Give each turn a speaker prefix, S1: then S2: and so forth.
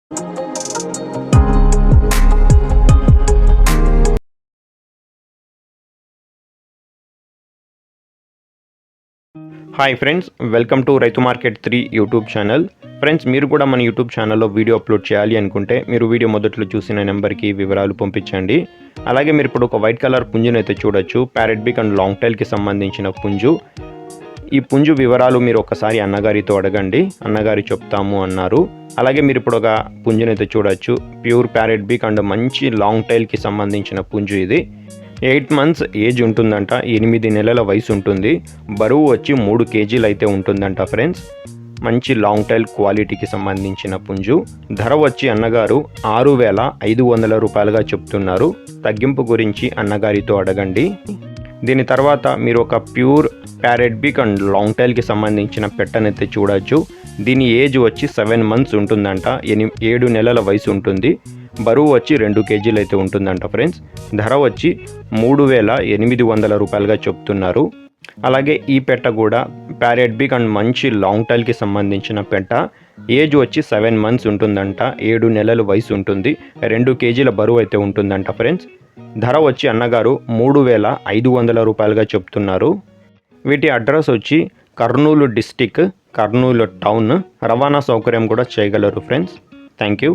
S1: Hi friends, welcome to రైతు market 3 YouTube channel. Friends, మీరు కూడా మన యూట్యూబ్ ఛానల్లో వీడియో అప్లోడ్ చేయాలి అనుకుంటే మీరు వీడియో మొదట్లో చూసిన నెంబర్కి వివరాలు పంపించండి. అలాగే మీరు ఇప్పుడు ఒక వైట్ కలర్ పుంజును అయితే చూడొచ్చు. ప్యారెట్ బీక్ అండ్ లాంగ్ టైల్కి సంబంధించిన పుంజు. ఈ పుంజు వివరాలు మీరు ఒకసారి అన్నగారితో అడగండి, అన్నగారి చెప్తాము అన్నారు. అలాగే మీరు ఇప్పుడు ఒక పుంజును అయితే చూడొచ్చు. ప్యూర్ ప్యారెట్ బీక్ అండ్ మంచి లాంగ్ టైల్కి సంబంధించిన పుంజు ఇది. 8 months ఏజ్ ఉంటుందంట, 8 నెలల వయసు ఉంటుంది. బరువు వచ్చి 3 kgs అయితే ఉంటుందంట ఫ్రెండ్స్. మంచి లాంగ్ టైల్ క్వాలిటీకి సంబంధించిన పుంజు. ధర వచ్చి అన్నగారు 6,500 రూపాయలుగా చెప్తున్నారు. తగ్గింపు గురించి అన్నగారితో అడగండి. దీని తర్వాత మీరు ఒక ప్యూర్ ప్యారెట్ బీక్ అండ్ లాంగ్ టైల్కి సంబంధించిన పెట్టనైతే చూడొచ్చు. దీని ఏజ్ వచ్చి 7 months ఉంటుందంట, 7 నెలల వయసు ఉంటుంది. బరువు వచ్చి 2 kgs అయితే ఉంటుందంట ఫ్రెండ్స్. ధర వచ్చి 3,800 రూపాయలుగా చెప్తున్నారు. అలాగే ఈ పెట్ట కూడా ప్యారెట్ బీక్ అండ్ మంచి లాంగ్ టైల్కి సంబంధించిన పెట్ట. ఏజ్ వచ్చి 7 months ఉంటుందంట, 7 నెలల వయసు ఉంటుంది. 2 kgs బరువు అయితే ఉంటుందంట ఫ్రెండ్స్. ధర వచ్చి అన్నగారు 3,500 రూపాయలుగా చెప్తున్నారు. వీటి అడ్రస్ వచ్చి కర్నూలు డిస్టిక్, కర్నూలు టౌన్. రవాణా సౌకర్యం కూడా చేయగలరు ఫ్రెండ్స్. Thank you.